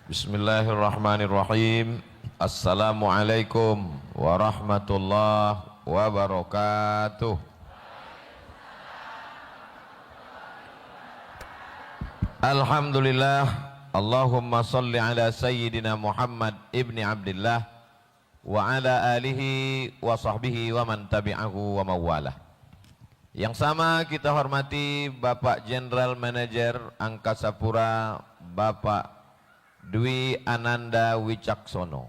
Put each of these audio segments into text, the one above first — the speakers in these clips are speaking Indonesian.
Bismillahirrahmanirrahim. Assalamualaikum warahmatullahi wabarakatuh. Alhamdulillah. Allahumma salli ala Sayyidina Muhammad ibni Abdillah wa ala alihi wa sahbihi wa man tabi'ahu wa mawalah. Yang sama kita hormati Bapak General Manager Angkasa Pura, Bapak Dwi Ananda Wicaksono.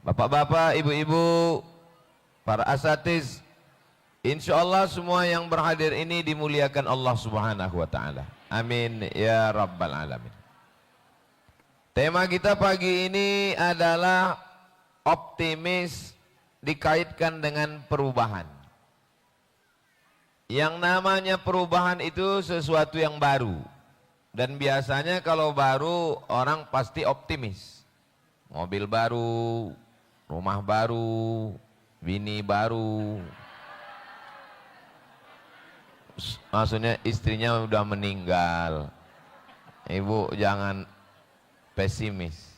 Bapak-bapak, ibu-ibu, para asatiz, insya Allah semua yang berhadir ini dimuliakan Allah Subhanahu wa Ta'ala. Amin ya Rabbal Alamin. Tema kita pagi ini adalah optimis dikaitkan dengan perubahan. Yang namanya perubahan itu sesuatu yang baru. Dan biasanya kalau baru orang pasti optimis. Mobil baru, rumah baru, bini baru. Maksudnya istrinya udah meninggal. Ibu jangan pesimis.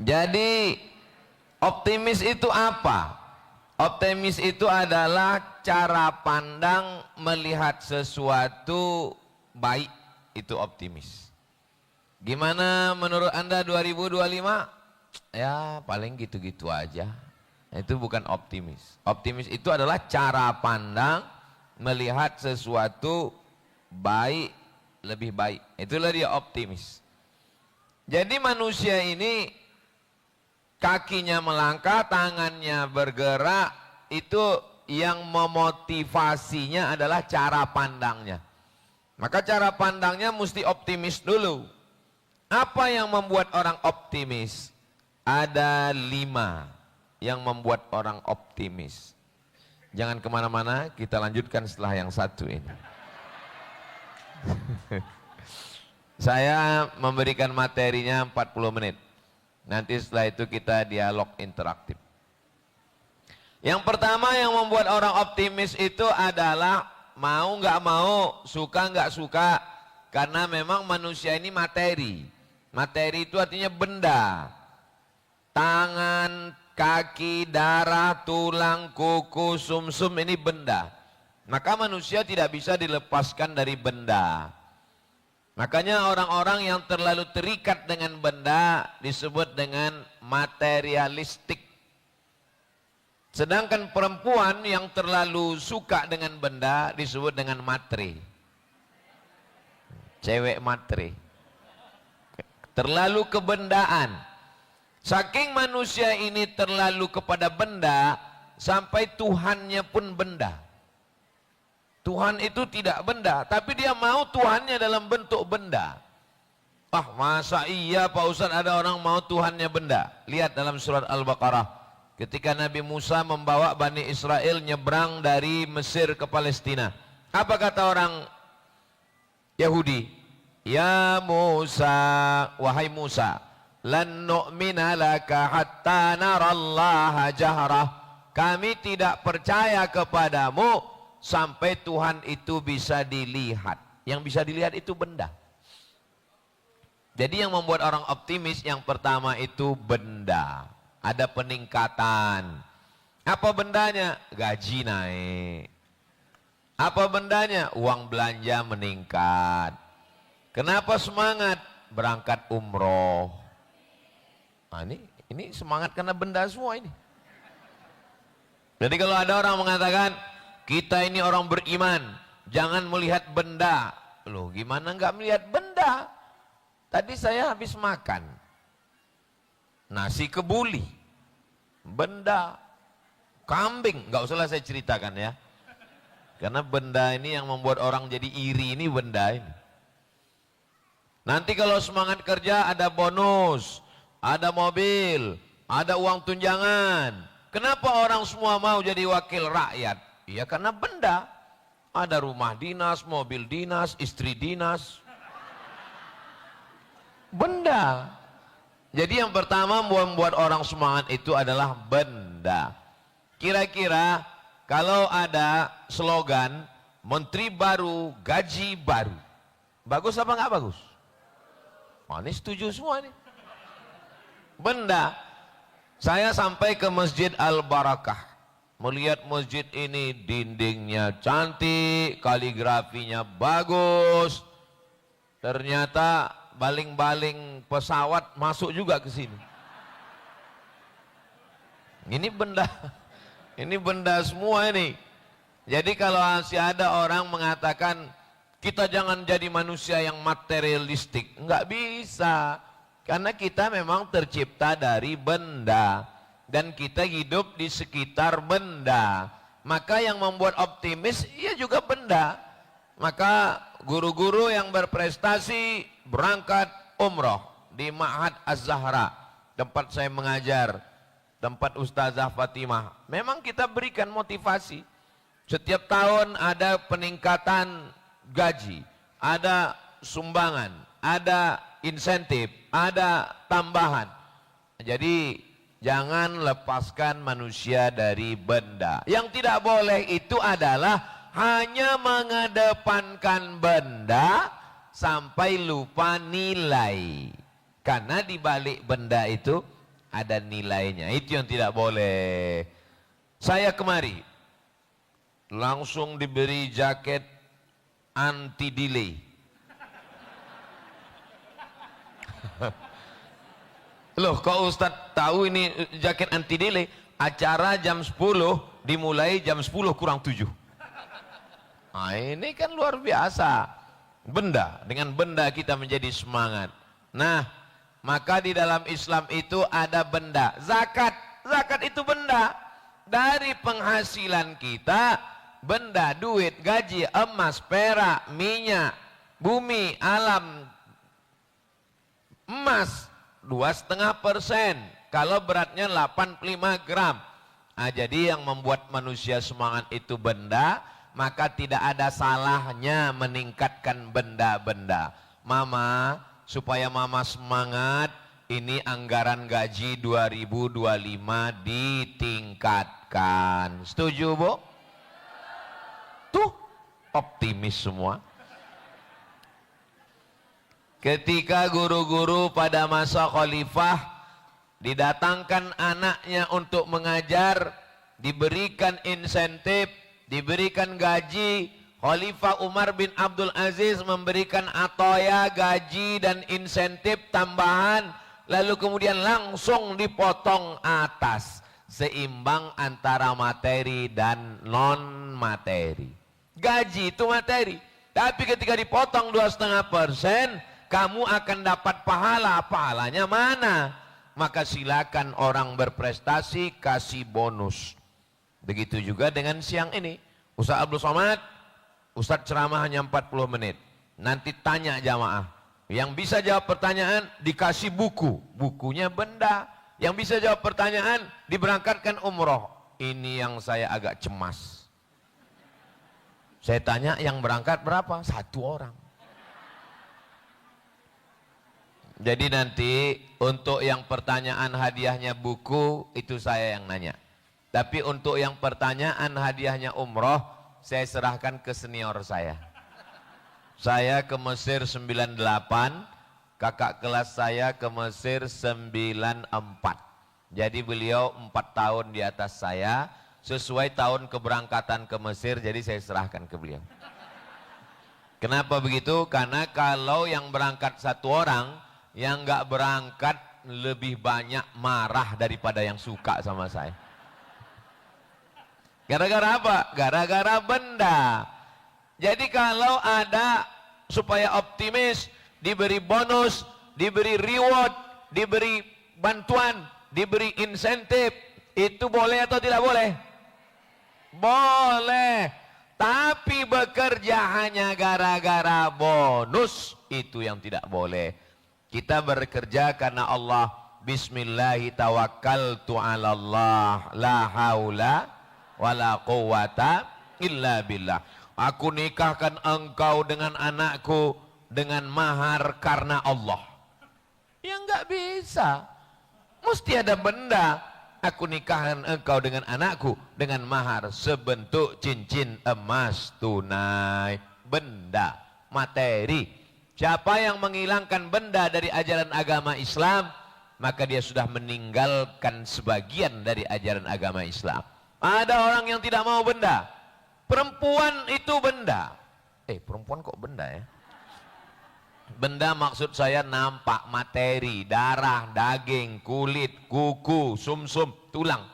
Jadi optimis itu apa? Optimis itu adalah cara pandang melihat sesuatu baik, itu optimis. Gimana menurut Anda 2025? Ya paling gitu-gitu aja. Itu bukan optimis. Optimis itu adalah cara pandang melihat sesuatu baik, lebih baik. Itulah dia optimis. Jadi manusia ini kakinya melangkah, tangannya bergerak, itu yang memotivasinya adalah cara pandangnya. Maka cara pandangnya mesti optimis dulu. Apa yang membuat orang optimis? Ada 5 yang membuat orang optimis. Jangan kemana-mana, kita lanjutkan setelah yang satu ini. Saya memberikan materinya 40 menit. Nanti setelah itu kita dialog interaktif. Yang pertama yang membuat orang optimis itu adalah mau nggak mau, suka nggak suka, karena memang manusia ini materi. Materi itu artinya benda. Tangan, kaki, darah, tulang, kuku, sumsum ini benda. Maka manusia tidak bisa dilepaskan dari benda. Makanya orang-orang yang terlalu terikat dengan benda disebut dengan materialistik. Sedangkan perempuan yang terlalu suka dengan benda disebut dengan matre. Cewek matre. Terlalu kebendaan. Saking manusia ini terlalu kepada benda, sampai Tuhannya pun benda. Tuhan itu tidak benda, tapi dia mau Tuhannya dalam bentuk benda. Ah, masa iya Pak Ustadz ada orang mau Tuhannya benda? Lihat dalam surat Al-Baqarah. Ketika Nabi Musa membawa Bani Israel nyebrang dari Mesir ke Palestina. Apa kata orang Yahudi? Ya Musa, wahai Musa, lan nu'mina laka hatta narallaha jahrah. Kami tidak percaya kepadamu sampai Tuhan itu bisa dilihat. Yang bisa dilihat itu benda. Jadi yang membuat orang optimis yang pertama itu benda. Ada peningkatan. Apa bendanya? Gaji naik. Apa bendanya? Uang belanja meningkat. Kenapa semangat? Berangkat umroh. Nah, ini semangat karena benda semua ini. Jadi kalau ada orang mengatakan kita ini orang beriman, jangan melihat benda. Loh, gimana nggak melihat benda? Tadi saya habis makan nasi kebuli, benda, kambing, nggak usahlah saya ceritakan ya. Karena benda ini yang membuat orang jadi iri, ini benda ini. Nanti kalau semangat kerja ada bonus, ada mobil, ada uang tunjangan. Kenapa orang semua mau jadi wakil rakyat? Iya karena benda. Ada rumah dinas, mobil dinas, istri dinas. Benda. Jadi yang pertama membuat orang semangat itu adalah benda. Kira-kira kalau ada slogan menteri baru, gaji baru. Bagus apa nggak bagus? Oh, ini setuju semua nih. Benda. Saya sampai ke Masjid Al-Barakah. Melihat masjid ini, dindingnya cantik, kaligrafinya bagus. Ternyata baling-baling pesawat masuk juga ke sini. Ini benda. Ini benda semua ini. Jadi kalau masih ada orang mengatakan kita jangan jadi manusia yang materialistik, enggak bisa. Karena kita memang tercipta dari benda dan kita hidup di sekitar benda. Maka yang membuat optimis ia juga benda. Maka guru-guru yang berprestasi berangkat umroh di Ma'had Az-Zahra, tempat saya mengajar, tempat Ustazah Fatimah. Memang kita berikan motivasi. Setiap tahun ada peningkatan gaji, ada sumbangan, ada insentif, ada tambahan. Jadi jangan lepaskan manusia dari benda. Yang tidak boleh itu adalah hanya mengedepankan benda sampai lupa nilai. Karena di balik benda itu ada nilainya. Itu yang tidak boleh. Saya kemari langsung diberi jaket anti delay. Loh, kok Ustadz tahu ini jaket anti delay? Acara jam 10 dimulai jam 10 kurang 7. Nah, ini kan luar biasa. Benda, dengan benda kita menjadi semangat. Nah, maka di dalam Islam itu ada benda. Zakat, zakat itu benda. Dari penghasilan kita, benda, duit, gaji, emas, perak, minyak, bumi, alam, emas 2,5%, kalau beratnya 85 gram. Nah, jadi yang membuat manusia semangat itu benda, maka tidak ada salahnya meningkatkan benda-benda. Mama, supaya mama semangat, ini anggaran gaji 2025 ditingkatkan. Setuju, Bu? Tuh, optimis semua. Ketika guru-guru pada masa khalifah didatangkan anaknya untuk mengajar, diberikan insentif, diberikan gaji, Khalifah Umar bin Abdul Aziz memberikan atoya, gaji dan insentif tambahan, lalu kemudian langsung dipotong atas, seimbang antara materi dan non materi. Gaji itu materi, tapi ketika dipotong 2,5%, kamu akan dapat pahala. Pahalanya mana? Maka silakan orang berprestasi kasih bonus. Begitu juga dengan siang ini. Ustaz Abdul Somad, Ustaz ceramah hanya 40 menit. Nanti tanya jamaah. Yang bisa jawab pertanyaan dikasih buku. Bukunya benda. Yang bisa jawab pertanyaan diberangkatkan umroh. Ini yang saya agak cemas. Saya tanya yang berangkat berapa? 1 orang. Jadi nanti untuk yang pertanyaan hadiahnya buku itu saya yang nanya. Tapi untuk yang pertanyaan hadiahnya umroh saya serahkan ke senior saya. Saya ke Mesir 98, kakak kelas saya ke Mesir 94. Jadi beliau 4 tahun di atas saya, sesuai tahun keberangkatan ke Mesir, jadi saya serahkan ke beliau. Kenapa begitu? Karena kalau yang berangkat 1 orang, yang nggak berangkat lebih banyak marah daripada yang suka sama saya. Gara-gara apa? Gara-gara benda. Jadi kalau ada supaya optimis, diberi bonus, diberi reward, diberi bantuan, diberi insentif, itu boleh atau tidak boleh? Boleh. Tapi bekerja hanya gara-gara bonus, itu yang tidak boleh. Kita bekerja karena Allah. Bismillahi tawakkaltu ala Allah, la haula wala quwata illa billah. Aku nikahkan engkau dengan anakku dengan mahar karena Allah. Ya enggak bisa. Mesti ada benda. Aku nikahkan engkau dengan anakku dengan mahar sebentuk cincin emas tunai. Benda, materi. Siapa yang menghilangkan benda dari ajaran agama Islam, maka dia sudah meninggalkan sebagian dari ajaran agama Islam. Ada orang yang tidak mau benda. Perempuan itu benda. Perempuan kok benda ya? Benda maksud saya nampak, materi, darah, daging, kulit, kuku, sumsum, tulang.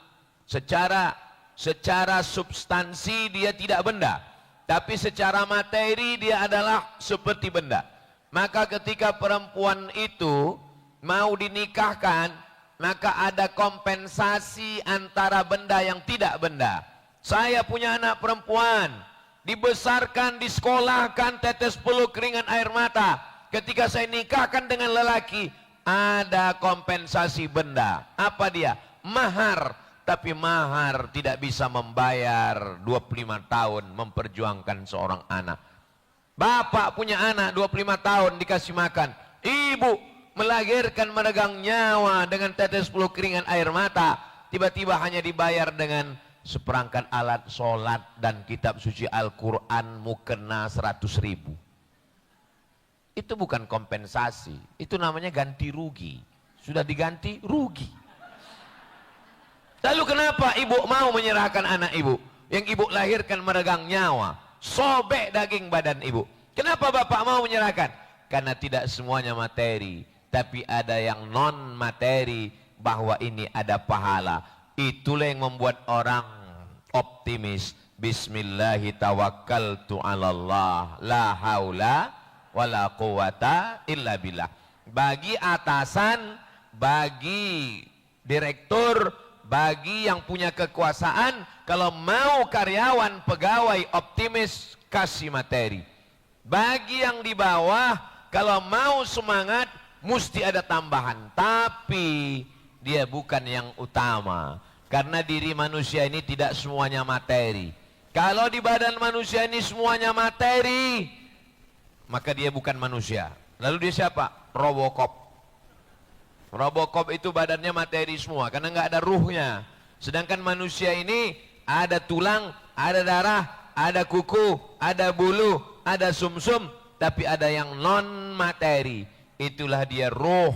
Secara substansi dia tidak benda, tapi secara materi dia adalah seperti benda. Maka ketika perempuan itu mau dinikahkan, maka ada kompensasi antara benda yang tidak benda. Saya punya anak perempuan, dibesarkan, disekolahkan, tetes peluk keringat air mata. Ketika saya nikahkan dengan lelaki, ada kompensasi benda. Apa dia? Mahar. Tapi mahar tidak bisa membayar 25 tahun memperjuangkan seorang anak. Bapak punya anak 25 tahun dikasih makan. Ibu melahirkan meregang nyawa dengan tetes peluk keringat air mata. Tiba-tiba hanya dibayar dengan seperangkat alat sholat dan kitab suci Al-Quran mukena 100.000. Itu bukan kompensasi, itu namanya ganti rugi. Sudah diganti rugi. Lalu kenapa ibu mau menyerahkan anak ibu yang ibu lahirkan meregang nyawa, sobek daging badan ibu? Kenapa bapak mau menyerahkan? Karena tidak semuanya materi, tapi ada yang non materi, bahwa ini ada pahala. Itulah yang membuat orang optimis. Bismillahirrahmanirrahim. La haula wala quwata illa billah. Bagi atasan, bagi direktur, bagi yang punya kekuasaan, kalau mau karyawan, pegawai optimis, kasih materi. Bagi yang di bawah, kalau mau semangat, mesti ada tambahan. Tapi dia bukan yang utama, karena diri manusia ini tidak semuanya materi. Kalau di badan manusia ini semuanya materi, maka dia bukan manusia. Lalu dia siapa? Robocop. Robocop itu badannya materi semua, karena nggak ada ruhnya. Sedangkan manusia ini ada tulang, ada darah, ada kuku, ada bulu, ada sumsum, tapi ada yang non materi. Itulah dia ruh.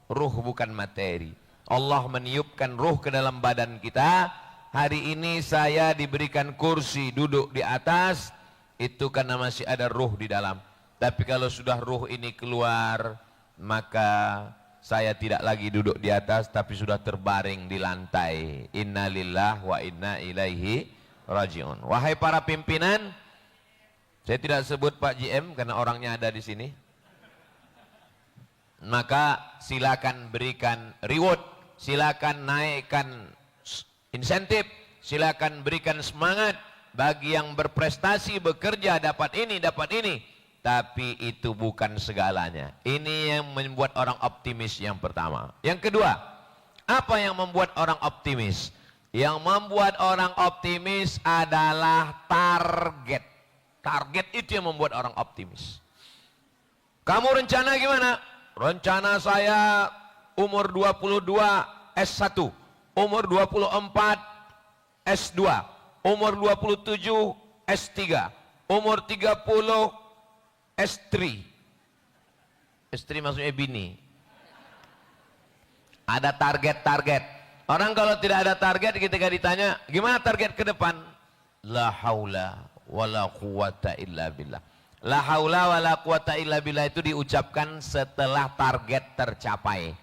Ruh bukan materi. Allah meniupkan ruh ke dalam badan kita. Hari ini saya diberikan kursi duduk di atas, itu karena masih ada ruh di dalam. Tapi kalau sudah ruh ini keluar, maka saya tidak lagi duduk di atas, tapi sudah terbaring di lantai. Innalillah wa inna ilaihi rajiun. Wahai para pimpinan, saya tidak sebut Pak GM karena orangnya ada di sini. Maka silakan berikan reward, silakan naikkan insentif, silakan berikan semangat bagi yang berprestasi, bekerja, dapat ini, dapat ini. Tapi itu bukan segalanya. Ini yang membuat orang optimis yang pertama. Yang kedua, apa yang membuat orang optimis? Yang membuat orang optimis adalah target. Target itu yang membuat orang optimis. Kamu rencana gimana? Rencana saya umur 22 S1, umur 24 S2, umur 27 S3, umur 30 S3. S3 maksudnya bini. Ada target-target. Orang kalau tidak ada target, ketika ditanya, gimana target ke depan? La haula wala quwata illa billah. La haula wala quwata illa billah itu diucapkan setelah target tercapai.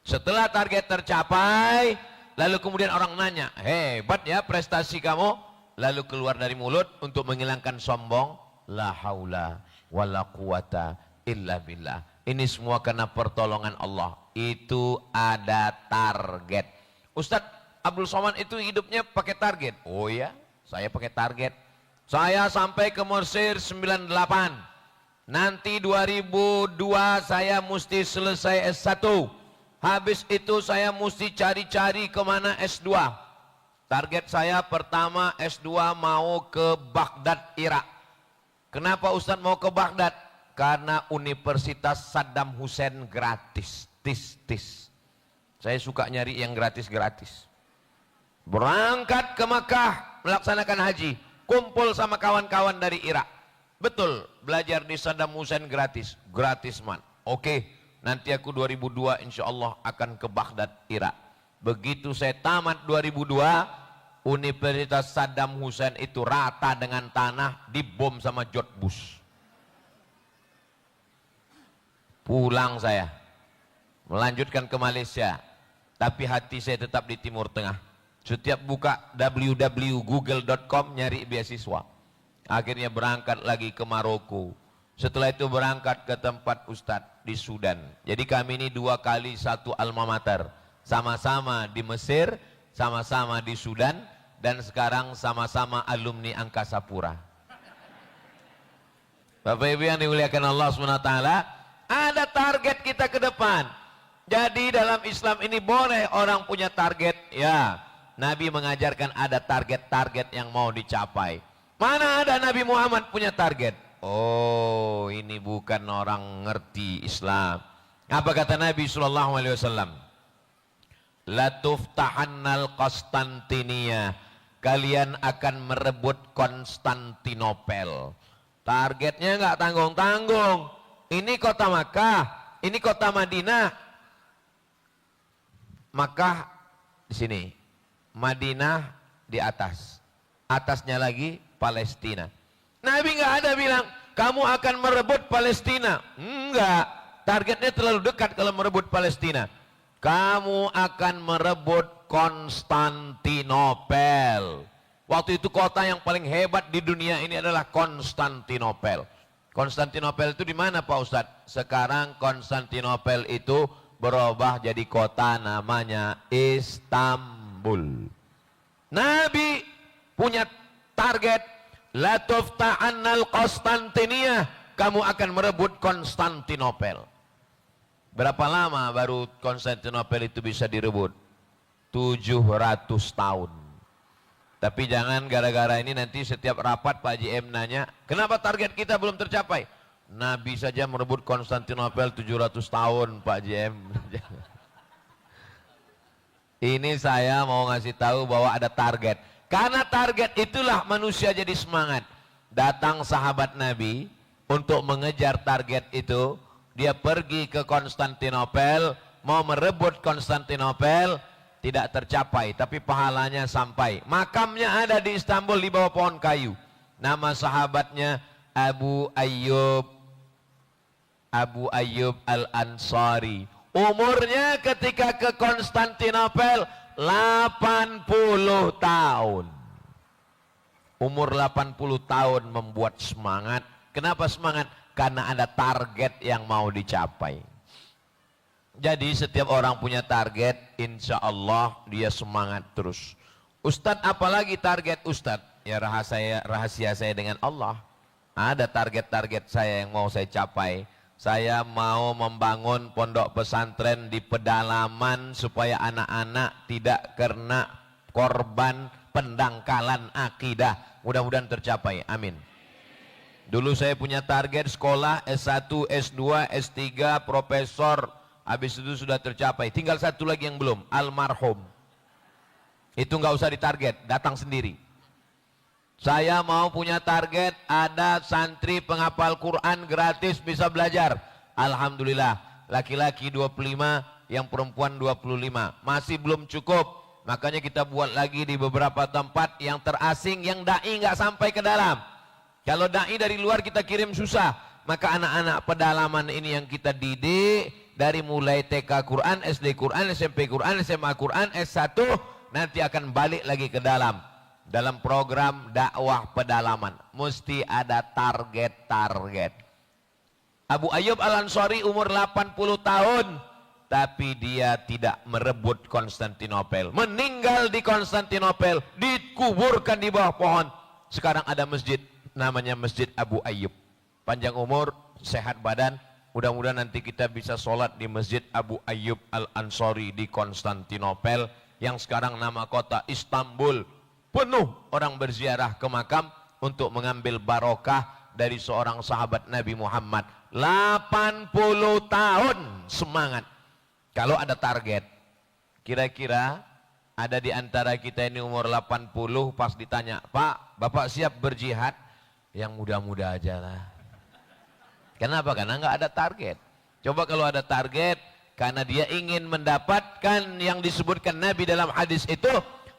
Setelah target tercapai, lalu kemudian orang nanya, hebat ya prestasi kamu. Lalu keluar dari mulut untuk menghilangkan sombong, la haula wala quwata illa billah. Ini semua karena pertolongan Allah. Itu ada target. Ustadz Abdul Somad itu hidupnya pakai target. Oh ya, saya pakai target. Saya sampai ke Mesir 98. Nanti 2002 saya mesti selesai S1. Habis itu saya mesti cari-cari kemana S2. Target saya pertama S2 mau ke Baghdad, Irak. Kenapa Ustadz mau ke Baghdad? Karena Universitas Saddam Hussein gratis. Tis. Saya suka nyari yang gratis-gratis. Berangkat ke Makkah melaksanakan haji. Kumpul sama kawan-kawan dari Irak. Betul, belajar di Saddam Hussein gratis. Gratis man. Oke, nanti aku 2002 insya Allah akan ke Baghdad, Irak. Begitu saya tamat 2002, Universitas Saddam Hussein itu rata dengan tanah, dibom sama George Bush. Pulang saya, melanjutkan ke Malaysia, tapi hati saya tetap di Timur Tengah. Setiap buka www.google.com nyari beasiswa. Akhirnya berangkat lagi ke Maroko. Setelah itu berangkat ke tempat Ustadz di Sudan. Jadi kami ini 2 kali satu alma mater. Sama-sama di Mesir, sama-sama di Sudan, dan sekarang sama-sama alumni Angkasa Pura. Bapak Ibu yang dimuliakan Allah SWT, ada target kita ke depan. Jadi dalam Islam ini boleh orang punya target. Ya, Nabi mengajarkan ada target-target yang mau dicapai. Mana ada Nabi Muhammad punya target? Oh, ini bukan orang ngerti Islam. Apa kata Nabi SAW? La tuftahannal Konstantinia. Kalian akan merebut Konstantinopel. Targetnya nggak tanggung-tanggung. Ini kota Makkah, ini kota Madinah. Makkah di sini, Madinah di atas, atasnya lagi Palestina. Nabi nggak ada bilang kamu akan merebut Palestina. Enggak, targetnya terlalu dekat kalau merebut Palestina. Kamu akan merebut Konstantinopel. Waktu itu kota yang paling hebat di dunia ini adalah Konstantinopel. Konstantinopel itu di mana Pak Ustadz? Sekarang Konstantinopel itu berubah jadi kota namanya Istanbul. Nabi punya target, la tufta'annal Konstantinia, kamu akan merebut Konstantinopel. Berapa lama baru Konstantinopel itu bisa direbut? 700 tahun. Tapi jangan gara-gara ini nanti setiap rapat Pak Haji M nanya, kenapa target kita belum tercapai? Nabi saja merebut Konstantinopel 700 tahun Pak Haji M. Ini saya mau ngasih tahu bahwa ada target. Karena target itulah manusia jadi semangat. Datang sahabat Nabi untuk mengejar target itu. Dia pergi ke Konstantinopel, mau merebut Konstantinopel. Tidak tercapai, tapi pahalanya sampai. Makamnya ada di Istanbul di bawah pohon kayu. Nama sahabatnya Abu Ayyub Al-Ansari. Umurnya ketika ke Konstantinopel 80 tahun. Umur 80 tahun membuat semangat. Kenapa semangat? Karena ada target yang mau dicapai. Jadi setiap orang punya target, insya Allah dia semangat terus. Ustadz, apalagi target Ustadz? Ya rahasia saya dengan Allah. Ada target-target saya yang mau saya capai. Saya mau membangun pondok pesantren di pedalaman supaya anak-anak tidak kena korban pendangkalan akidah. Mudah-mudahan tercapai, amin. Dulu saya punya target sekolah S1, S2, S3, profesor. Habis itu sudah tercapai, tinggal satu lagi yang belum, almarhum. Itu nggak usah ditarget, datang sendiri. Saya mau punya target, ada santri penghafal Quran gratis bisa belajar. Alhamdulillah, laki-laki 25, yang perempuan 25. Masih belum cukup, makanya kita buat lagi di beberapa tempat yang terasing, yang da'i nggak sampai ke dalam. Kalau da'i dari luar kita kirim susah, maka anak-anak pedalaman ini yang kita didik, dari mulai TK Quran, SD Quran, SMP Quran, SMA Quran, S1, nanti akan balik lagi ke dalam. Dalam program dakwah pedalaman, mesti ada target-target. Abu Ayyub Al-Ansari umur 80 tahun, tapi dia tidak merebut Konstantinopel. Meninggal di Konstantinopel, dikuburkan di bawah pohon. Sekarang ada masjid, namanya Masjid Abu Ayyub. Panjang umur, sehat badan. Mudah-mudahan nanti kita bisa sholat di Masjid Abu Ayyub Al-Ansari di Konstantinopel, yang sekarang nama kota Istanbul. Penuh orang berziarah ke makam untuk mengambil barokah dari seorang sahabat Nabi Muhammad. 80 tahun semangat. Kalau ada target, kira-kira ada di antara kita ini umur 80, pas ditanya, Pak, Bapak siap berjihad? Yang muda-muda aja lah. Kenapa? Karena nggak ada target. Coba kalau ada target, karena dia ingin mendapatkan yang disebutkan Nabi dalam hadis itu,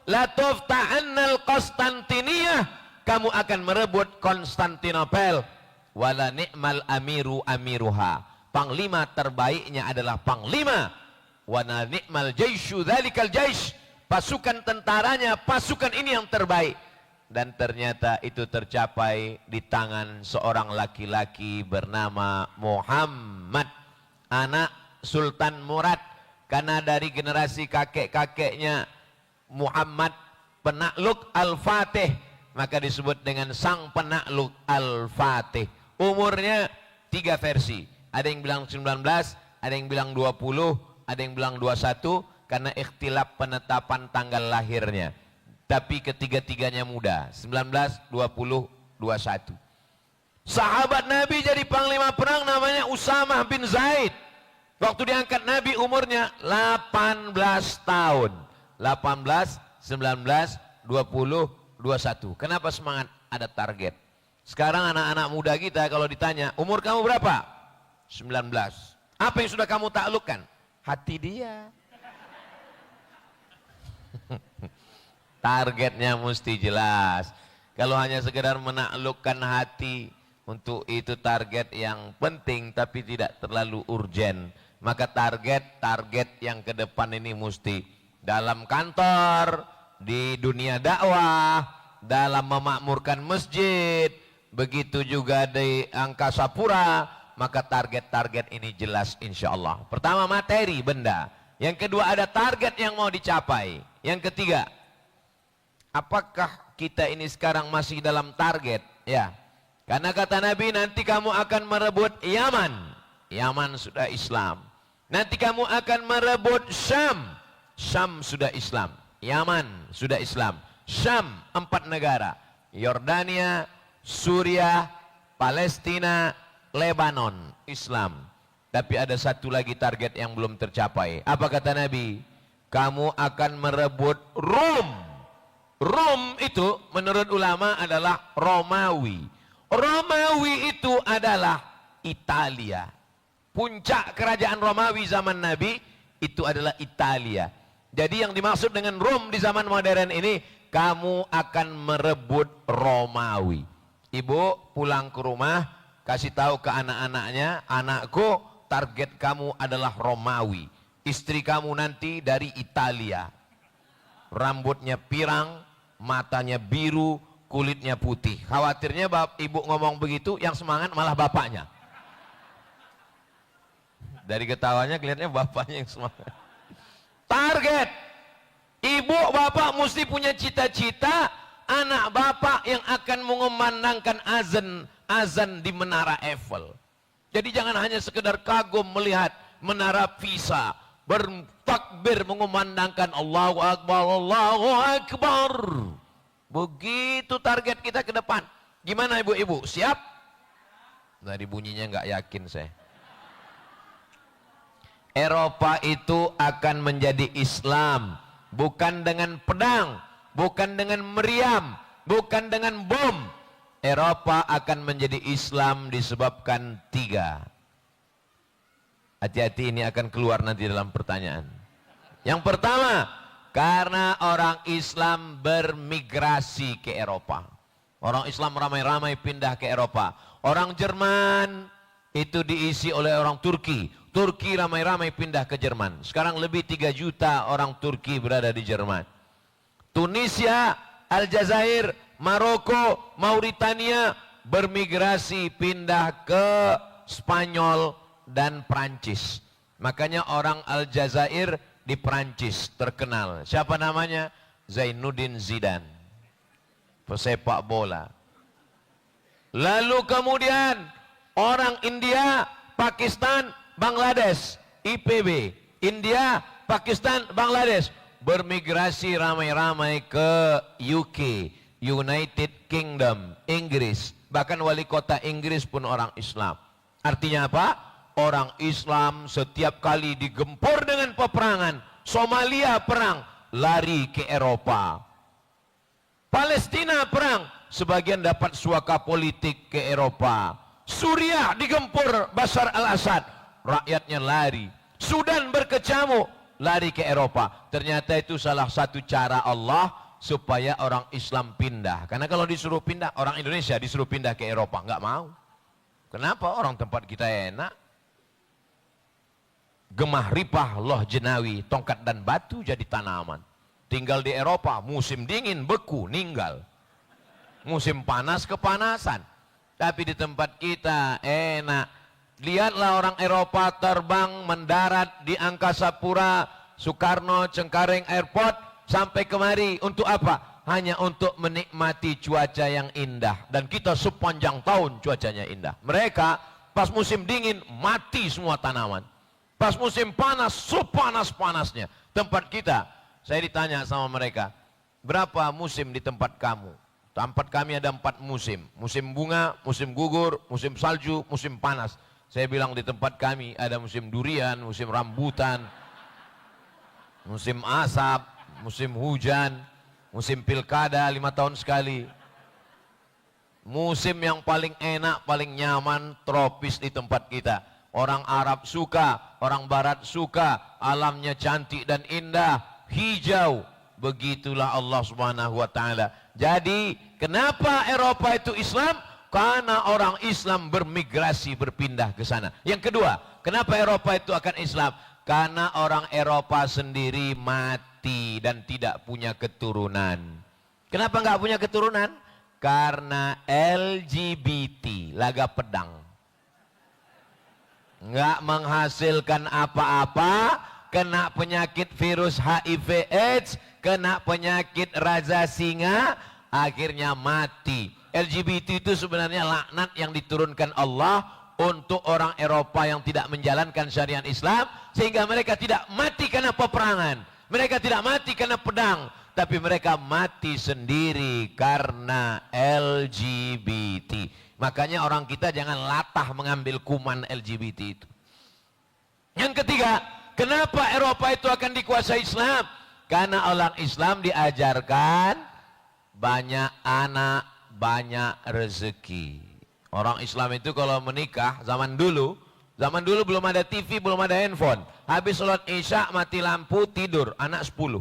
la tufta'annal Konstantiniyah, kamu akan merebut Konstantinopel, wala ni'mal amiru amiruha, panglima terbaiknya adalah panglima, wala ni'mal jaisyu dzalikal jaish, pasukan tentaranya pasukan ini yang terbaik. Dan ternyata itu tercapai di tangan seorang laki-laki bernama Muhammad, anak Sultan Murad, karena dari generasi kakek-kakeknya Muhammad penakluk Al-Fatih, maka disebut dengan sang penakluk Al-Fatih. Umurnya 3 versi, ada yang bilang 19, ada yang bilang 20, ada yang bilang 21, karena ikhtilaf penetapan tanggal lahirnya. Tapi ketiga-tiganya muda, 19, 20, 21. Sahabat Nabi jadi panglima perang namanya Usamah bin Zaid. Waktu diangkat Nabi umurnya 18 tahun. 18, 19, 20, 21. Kenapa semangat? Ada target. Sekarang anak-anak muda kita kalau ditanya, umur kamu berapa? 19. Apa yang sudah kamu taklukkan? Hati dia. Targetnya mesti jelas. Kalau hanya sekedar menaklukkan hati, untuk itu target yang penting tapi tidak terlalu urgen. Maka target yang ke depan ini mesti dalam kantor, di dunia dakwah, dalam memakmurkan masjid, begitu juga di angkasa pura. Maka target-target ini jelas insya Allah. Pertama materi, benda. Yang kedua ada target yang mau dicapai. Yang ketiga, apakah kita ini sekarang masih dalam target? Ya, karena kata Nabi, nanti kamu akan merebut Yaman. Yaman sudah Islam. Nanti kamu akan merebut Syam. Syam sudah Islam. Yaman sudah Islam. Syam 4 negara. Yordania, Suriah, Palestina, Lebanon, Islam. Tapi ada satu lagi target yang belum tercapai. Apa kata Nabi? Kamu akan merebut Rom. Rom itu menurut ulama adalah Romawi. Romawi itu adalah Italia. Puncak kerajaan Romawi zaman Nabi itu adalah Italia. Jadi yang dimaksud dengan Rom di zaman modern ini, kamu akan merebut Romawi. Ibu pulang ke rumah, kasih tahu ke anak-anaknya, anakku, target kamu adalah Romawi. Istri kamu nanti dari Italia. Rambutnya pirang, matanya biru, kulitnya putih. Khawatirnya ibu ngomong begitu, yang semangat malah bapaknya. Dari ketawanya kelihatannya bapaknya yang semangat. Target. Ibu bapak mesti punya cita-cita anak bapak yang akan mengumandangkan azan di Menara Eiffel. Jadi jangan hanya sekedar kagum melihat Menara Pisa, bertakbir mengumandangkan Allahu Akbar, Allahu Akbar. Begitu target kita ke depan. Gimana ibu-ibu? Siap? Dari bunyinya nggak yakin saya. Eropa itu akan menjadi Islam, bukan dengan pedang, bukan dengan meriam, bukan dengan bom. Eropa akan menjadi Islam disebabkan 3. Hati-hati, ini akan keluar nanti dalam pertanyaan. Yang pertama, karena orang Islam bermigrasi ke Eropa. Orang Islam ramai-ramai pindah ke Eropa. Orang Jerman itu diisi oleh orang Turki. Turki ramai-ramai pindah ke Jerman. Sekarang lebih 3 juta orang Turki berada di Jerman. Tunisia, Aljazair, Maroko, Mauritania bermigrasi pindah ke Spanyol dan Prancis. Makanya orang Aljazair di Prancis terkenal. Siapa namanya? Zainuddin Zidane, pesepak bola. Lalu kemudian orang India, Pakistan, Bangladesh, IPB, India, Pakistan, Bangladesh bermigrasi ramai-ramai ke UK, United Kingdom, Inggris. Bahkan wali kota Inggris pun orang Islam. Artinya apa? Orang Islam setiap kali digempur dengan peperangan, Somalia perang, lari ke Eropa. Palestina perang, sebagian dapat suaka politik ke Eropa. Suriah digempur Bashar al-Assad, rakyatnya lari. Sudan berkecamuk, lari ke Eropa. Ternyata itu salah satu cara Allah supaya orang Islam pindah. Karena kalau disuruh pindah, orang Indonesia disuruh pindah ke Eropa, nggak mau. Kenapa? Orang tempat kita enak. Gemah ripah loh jenawi, tongkat dan batu jadi tanaman. Tinggal di Eropa, musim dingin beku, ninggal. Musim panas kepanasan. Tapi di tempat kita enak. Lihatlah orang Eropa terbang mendarat di Angkasa Pura, Soekarno, Cengkareng Airport sampai kemari untuk apa? Hanya untuk menikmati cuaca yang indah. Dan kita sepanjang tahun cuacanya indah. Mereka pas musim dingin mati semua tanaman. Pas musim panas sepanas-panasnya. Tempat kita, saya ditanya sama mereka, berapa musim di tempat kamu? Tempat kami ada 4 musim. Musim bunga, musim gugur, musim salju, musim panas. Saya bilang di tempat kami ada musim durian, musim rambutan, musim asap, musim hujan, musim pilkada 5 tahun sekali. Musim yang paling enak, paling nyaman, tropis di tempat kita. Orang Arab suka, orang Barat suka, alamnya cantik dan indah, hijau. Begitulah Allah Subhanahu wa ta'ala. Jadi kenapa Eropa itu Islam? Karena orang Islam bermigrasi, berpindah ke sana. Yang kedua, kenapa Eropa itu akan Islam? Karena orang Eropa sendiri mati dan tidak punya keturunan. Kenapa nggak punya keturunan? Karena LGBT, laga pedang. Nggak menghasilkan apa-apa, kena penyakit virus HIV AIDS, kena penyakit raza singa, akhirnya mati. LGBT itu sebenarnya laknat yang diturunkan Allah untuk orang Eropa yang tidak menjalankan syariat Islam, sehingga mereka tidak mati karena peperangan, mereka tidak mati karena pedang, tapi mereka mati sendiri karena LGBT. Makanya orang kita jangan latah mengambil kuman LGBT itu. Yang ketiga, kenapa Eropa itu akan dikuasai Islam? Karena orang Islam diajarkan banyak anak, banyak rezeki. Orang Islam itu kalau menikah zaman dulu belum ada TV, belum ada handphone. Habis sholat Isya mati lampu, tidur, anak 10.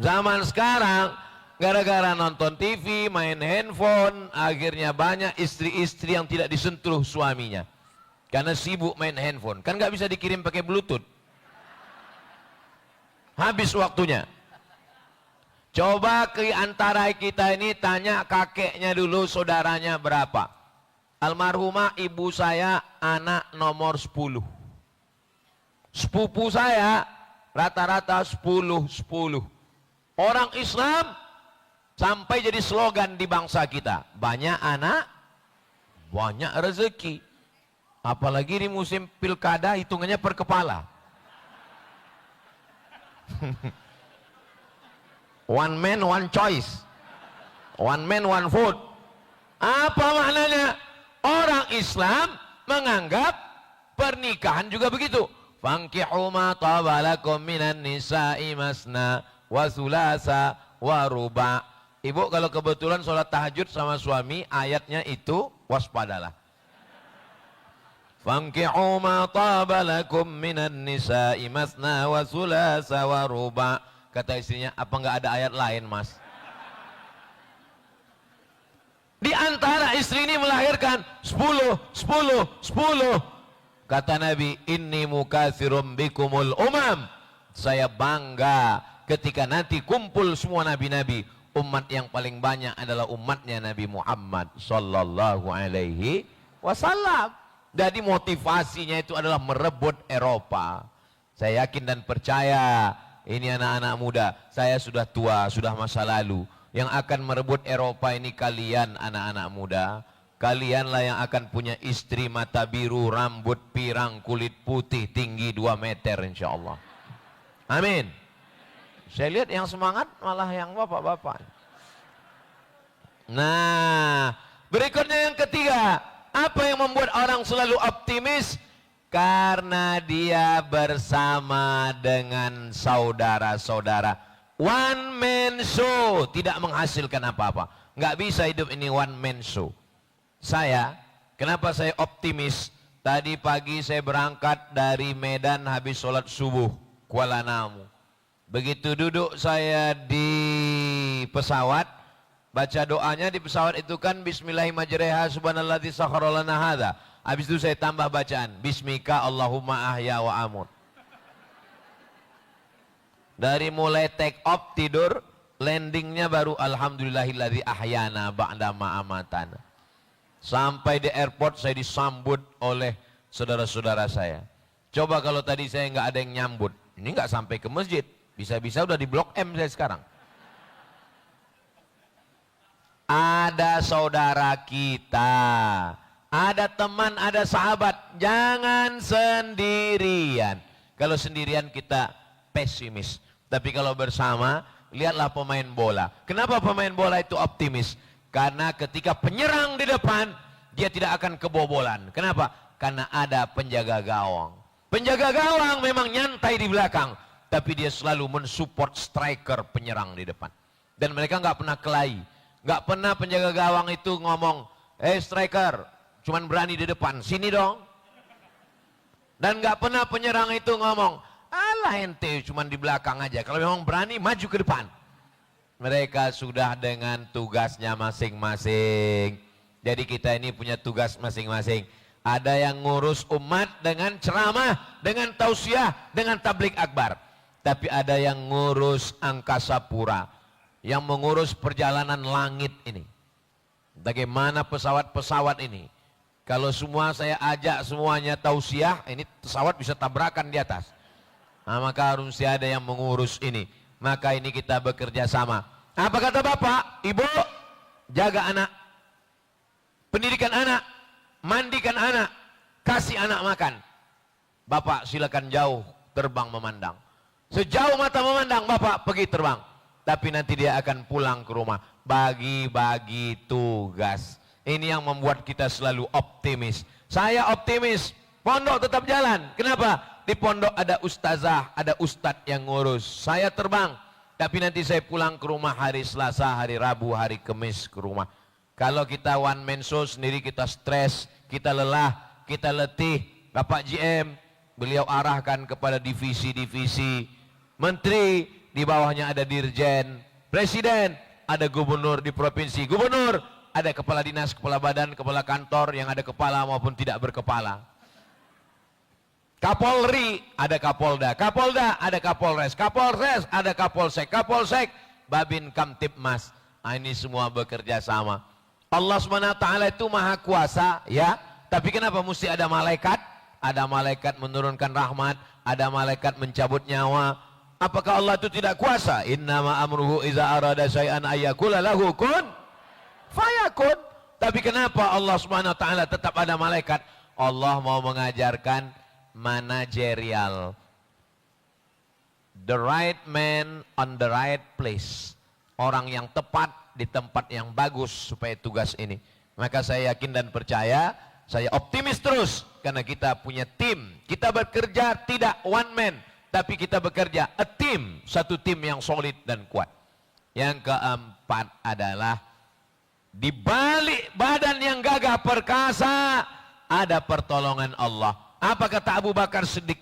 Zaman sekarang gara-gara nonton TV, main handphone, akhirnya banyak istri-istri yang tidak disentuh suaminya. Karena sibuk main handphone. Kan nggak bisa dikirim pakai Bluetooth. Habis waktunya. Coba ke antara kita ini tanya kakeknya dulu, saudaranya berapa. Almarhumah ibu saya anak nomor 10. Sepupu saya rata-rata 10. Orang Islam sampai jadi slogan di bangsa kita. Banyak anak, banyak rezeki. Apalagi di musim pilkada hitungannya per kepala. One man, one choice. One man, one vote. Apa maknanya? Orang Islam menganggap pernikahan juga begitu. Fankihu ma taba lakum minan nisa'i masna wa thulatha wa ruba'. Ibu kalau kebetulan sholat tahajud sama suami, ayatnya itu waspadalah. Fankihu ma taba lakum minan nisa'i masna wa thulatha wa ruba'. Kata istrinya, apa enggak ada ayat lain, Mas? Di antara istri ini melahirkan 10. Kata Nabi, inni mukatsirum bikumul umam. Saya bangga ketika nanti kumpul semua nabi-nabi. Umat yang paling banyak adalah umatnya Nabi Muhammad sallallahu alaihi wasallam. Jadi motivasinya itu adalah merebut Eropa. Saya yakin dan percaya ini anak-anak muda, saya sudah tua, sudah masa lalu. Yang akan merebut Eropa ini kalian anak-anak muda. Kalianlah yang akan punya istri mata biru, rambut pirang, kulit putih, tinggi 2 meter insya Allah. Amin. Saya lihat yang semangat malah yang bapak-bapak. Nah, berikutnya yang ketiga. Apa yang membuat orang selalu optimis? Karena dia bersama dengan saudara-saudara. One man show, tidak menghasilkan apa-apa. Nggak bisa hidup ini one man show. Kenapa saya optimis? Tadi pagi saya berangkat dari Medan habis sholat subuh, Kuala Namu. Begitu duduk saya di pesawat, baca doanya di pesawat itu kan Bismillahirrahmanirrahim, subhanalladzi sakhkhara lana hadza. Habis itu saya tambah bacaan, Bismika Allahumma ahya wa amut. Dari mulai take off tidur, landingnya baru alhamdulillahilladzi ahyana ba'da ma amatana. Sampai di airport saya disambut oleh saudara-saudara saya. Coba kalau tadi saya nggak ada yang nyambut, ini nggak sampai ke masjid, bisa-bisa udah di Blok M saya sekarang. Ada saudara kita, ada teman, ada sahabat, jangan sendirian. Kalau sendirian kita pesimis, tapi kalau bersama, lihatlah pemain bola. Kenapa pemain bola itu optimis? Karena ketika penyerang di depan, dia tidak akan kebobolan. Kenapa? Karena ada penjaga gawang. Penjaga gawang memang nyantai di belakang, tapi dia selalu mensupport striker penyerang di depan. Dan mereka nggak pernah kelahi. Nggak pernah penjaga gawang itu ngomong, striker, cuman berani di depan, sini dong. Dan nggak pernah penyerang itu ngomong, alah ente cuman di belakang aja. Kalau memang berani, maju ke depan. Mereka sudah dengan tugasnya masing-masing. Jadi kita ini punya tugas masing-masing. Ada yang ngurus umat dengan ceramah, dengan tausiah, dengan tablik akbar. Tapi ada yang ngurus angkasa pura, yang mengurus perjalanan langit ini. Bagaimana pesawat-pesawat ini? Kalau semua saya ajak semuanya tausiah, ini pesawat bisa tabrakan di atas. Nah, maka harus ada yang mengurus ini. Maka ini kita bekerja sama. Apa kata bapak? Ibu, jaga anak, pendidikan anak, mandikan anak, kasih anak makan. Bapak silakan jauh terbang memandang. Sejauh mata memandang bapak pergi terbang. Tapi nanti dia akan pulang ke rumah. Bagi-bagi tugas. Ini yang membuat kita selalu optimis. Saya optimis, pondok tetap jalan. Kenapa? Di pondok ada ustazah, ada ustadz yang ngurus. Saya terbang, tapi nanti saya pulang ke rumah hari Selasa, hari Rabu, hari Kamis ke rumah. Kalau kita one man show sendiri, kita stres, kita lelah, kita letih. Bapak GM, beliau arahkan kepada divisi-divisi. Menteri, di bawahnya ada dirjen. Presiden, ada gubernur di provinsi. Gubernur, ada kepala dinas, kepala badan, kepala kantor yang ada kepala maupun tidak berkepala. Kapolri, ada Kapolda, Kapolda, ada Kapolres, Kapolres, ada Kapolsek, Kapolsek, Babin Kamtibmas. Nah, ini semua bekerja sama. Allah SWT itu maha kuasa, ya. Tapi kenapa mesti ada malaikat? Ada malaikat menurunkan rahmat, ada malaikat mencabut nyawa. Apakah Allah itu tidak kuasa? Innama amruhu iza arada syai'an ayyakula lahu kun fayakun. Tapi kenapa Allah SWT tetap ada malaikat? Allah mau mengajarkan manajerial, the right man on the right place, orang yang tepat di tempat yang bagus supaya tugas ini. Maka saya yakin dan percaya, saya optimis terus karena kita punya tim. Kita bekerja tidak one man, tapi kita bekerja a team, satu tim yang solid dan kuat. Yang keempat adalah di balik badan yang gagah perkasa ada pertolongan Allah. Apa kata Abu Bakar Siddiq?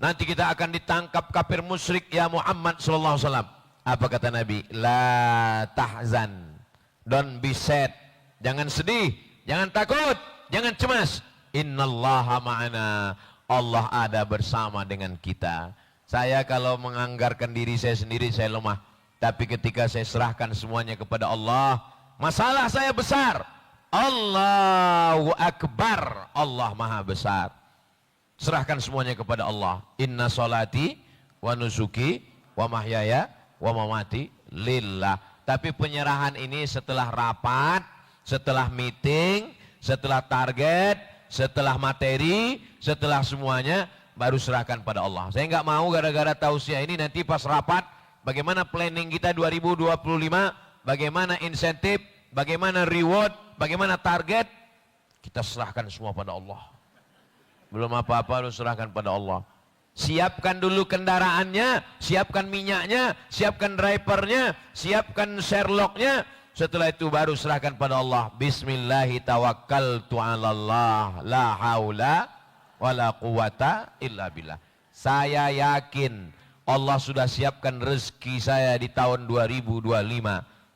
Nanti kita akan ditangkap kafir musyrik ya Muhammad sallallahu alaihi wasallam. Apa kata Nabi? La tahzan. Don't be sad. Jangan sedih, jangan takut, jangan cemas. Innallaha ma'ana. Allah ada bersama dengan kita. Saya kalau menganggarkan diri saya sendiri saya lemah. Tapi ketika saya serahkan semuanya kepada Allah, masalah saya besar. Allahu Akbar. Allah Maha Besar. Serahkan semuanya kepada Allah. Inna solati wa nusuki wa mahyaya wa mamati lillah. Tapi penyerahan ini setelah rapat, setelah meeting, setelah target, setelah materi, setelah semuanya, baru serahkan pada Allah. Saya nggak mau gara-gara tausiah ini nanti pas rapat, bagaimana planning kita 2025, bagaimana insentif, bagaimana reward, bagaimana target, kita serahkan semua pada Allah. Belum apa-apa, lu serahkan pada Allah. Siapkan dulu kendaraannya, siapkan minyaknya, siapkan drivernya, siapkan Sherlocknya. Setelah itu baru serahkan pada Allah. Bismillahi tawakkaltu 'alallah, la haula wala quwata illa billah. Saya yakin Allah sudah siapkan rezeki saya di tahun 2025.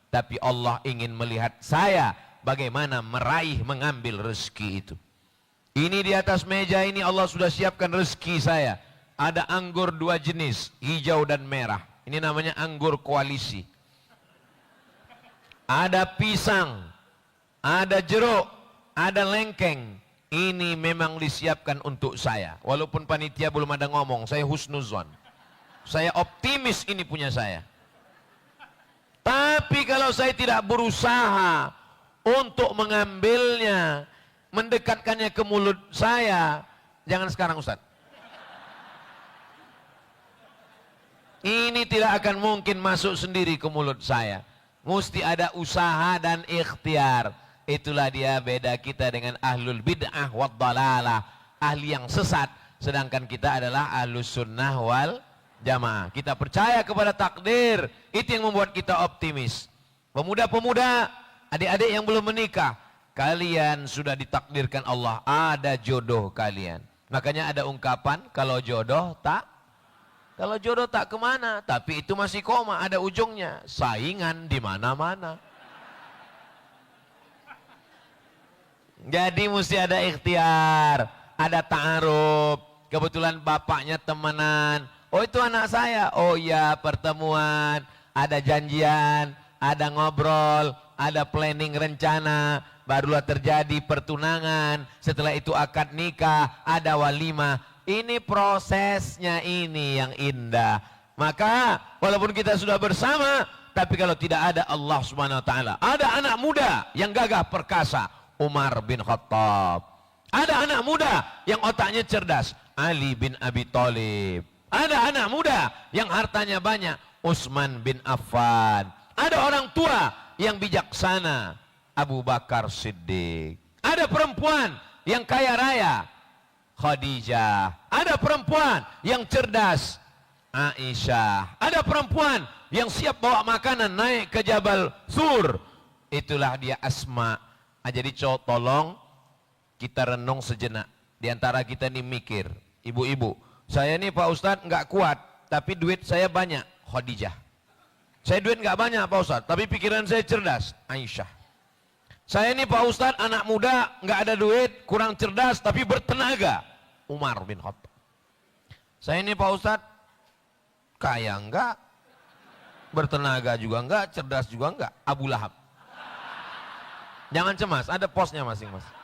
Tapi Allah ingin melihat saya bagaimana meraih mengambil rezeki itu. Ini di atas meja ini Allah sudah siapkan rezeki saya. Ada anggur 2 jenis, hijau dan merah. Ini namanya anggur koalisi. Ada pisang, ada jeruk, ada lengkeng. Ini memang disiapkan untuk saya. Walaupun panitia belum ada ngomong, saya husnuzon. Saya optimis ini punya saya. Tapi kalau saya tidak berusaha untuk mengambilnya, mendekatkannya ke mulut saya, jangan sekarang Ustaz. Ini tidak akan mungkin masuk sendiri ke mulut saya. Mesti ada usaha dan ikhtiar. Itulah dia beda kita dengan ahlul bid'ah wad dalalah. Ahli yang sesat. Sedangkan kita adalah ahlus sunnah wal jamaah. Kita percaya kepada takdir. Itu yang membuat kita optimis. Pemuda-pemuda, adik-adik yang belum menikah. Kalian sudah ditakdirkan Allah. Ada jodoh kalian. Makanya ada ungkapan, kalau jodoh tak kemana, tapi itu masih koma, ada ujungnya. Saingan di mana-mana. Jadi mesti ada ikhtiar, ada ta'aruf. Kebetulan bapaknya temenan. Oh itu anak saya. Oh iya, pertemuan, ada janjian, ada ngobrol, ada planning rencana. Barulah terjadi pertunangan. Setelah itu akad nikah, ada walimah. Ini prosesnya ini yang indah. Maka walaupun kita sudah bersama, tapi kalau tidak ada Allah Subhanahu wa taala, ada anak muda yang gagah perkasa, Umar bin Khattab. Ada anak muda yang otaknya cerdas, Ali bin Abi Thalib. Ada anak muda yang hartanya banyak, Utsman bin Affan. Ada orang tua yang bijaksana, Abu Bakar Siddiq. Ada perempuan yang kaya raya, Khadijah. Ada perempuan yang cerdas, Aisyah. Ada perempuan yang siap bawa makanan naik ke Jabal Sur. Itulah dia Asma. Jadi tolong kita renung sejenak. Di antara kita ini mikir, ibu-ibu, saya ini Pak Ustadz nggak kuat, tapi duit saya banyak, Khadijah. Saya duit nggak banyak Pak Ustadz, tapi pikiran saya cerdas, Aisyah. Saya ini Pak Ustadz anak muda, nggak ada duit, kurang cerdas, tapi bertenaga, Umar bin Khattab. Saya ini Pak Ustadz kaya enggak, bertenaga juga enggak, cerdas juga enggak, Abu Lahab. Jangan cemas, ada posnya masing-masing.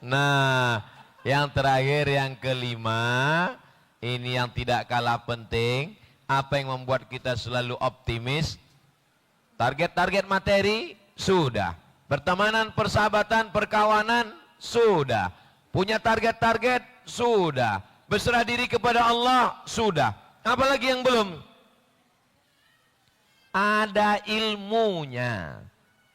Nah, yang terakhir, yang kelima, ini yang tidak kalah penting. Apa yang membuat kita selalu optimis? Target-target materi sudah. Pertemanan, persahabatan, perkawanan sudah. Punya target-target sudah. Berserah diri kepada Allah sudah. Apalagi yang belum? Ada ilmunya.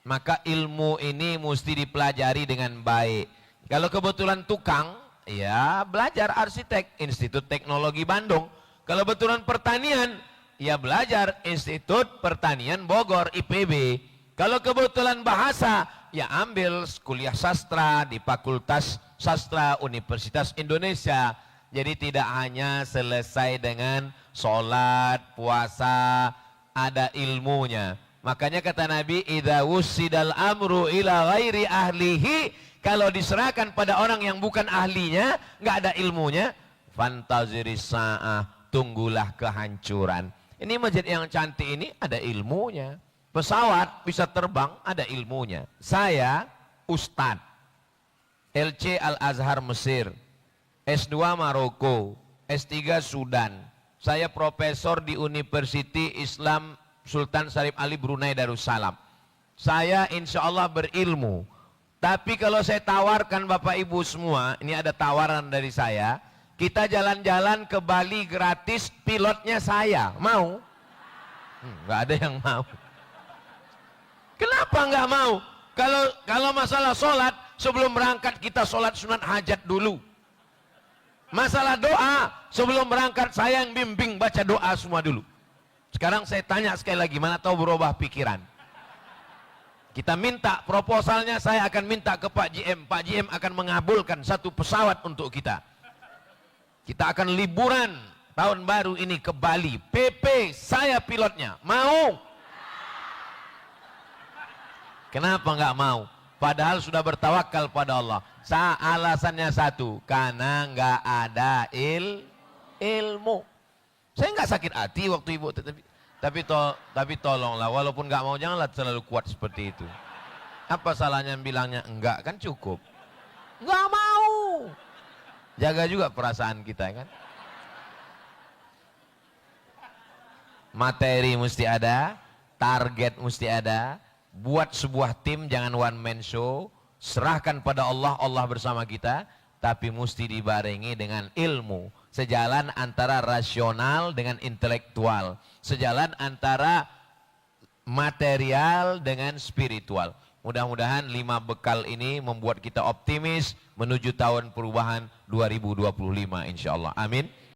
Maka ilmu ini mesti dipelajari dengan baik. Kalau kebetulan tukang, ya belajar arsitek, Institut Teknologi Bandung. Kalau kebetulan pertanian, ya belajar Institut Pertanian Bogor, IPB. Kalau kebetulan bahasa, ya ambil kuliah sastra di Fakultas Sastra Universitas Indonesia. Jadi tidak hanya selesai dengan sholat, puasa, ada ilmunya. Makanya kata Nabi, idza wussidal amru ila ghairi ahlihi, kalau diserahkan pada orang yang bukan ahlinya, nggak ada ilmunya, fantaziris sa'ah, tunggulah kehancuran. Ini masjid yang cantik ini ada ilmunya. Pesawat bisa terbang, ada ilmunya. Saya Ustadz LC Al-Azhar Mesir, S2 Maroko, S3 Sudan. Saya profesor di University Islam Sultan Syarif Ali Brunei Darussalam. Saya insya Allah berilmu. Tapi kalau saya tawarkan Bapak Ibu semua, ini ada tawaran dari saya, kita jalan-jalan ke Bali gratis, pilotnya saya. Mau? Nggak ada yang mau. Kenapa nggak mau? Kalau masalah sholat, sebelum berangkat kita sholat sunat hajat dulu. Masalah doa, sebelum berangkat saya yang bimbing baca doa semua dulu. Sekarang saya tanya sekali lagi, mana tahu berubah pikiran. Kita minta proposalnya, saya akan minta ke Pak GM. Pak GM akan mengabulkan satu pesawat untuk kita. Kita akan liburan tahun baru ini ke Bali. PP, saya pilotnya. Mau? Kenapa nggak mau? Padahal sudah bertawakal pada Allah. Alasannya satu, karena nggak ada ilmu. Saya nggak sakit hati waktu ibu, tapi tolonglah, walaupun nggak mau janganlah terlalu kuat seperti itu. Apa salahnya bilangnya enggak, kan cukup. Nggak mau. Jaga juga perasaan kita kan. Materi mesti ada, target mesti ada. Buat sebuah tim, jangan one man show. Serahkan pada Allah, Allah bersama kita. Tapi mesti dibarengi dengan ilmu. Sejalan antara rasional dengan intelektual. Sejalan antara material dengan spiritual. Mudah-mudahan 5 bekal ini membuat kita optimis menuju tahun perubahan 2025 insya Allah. Amin.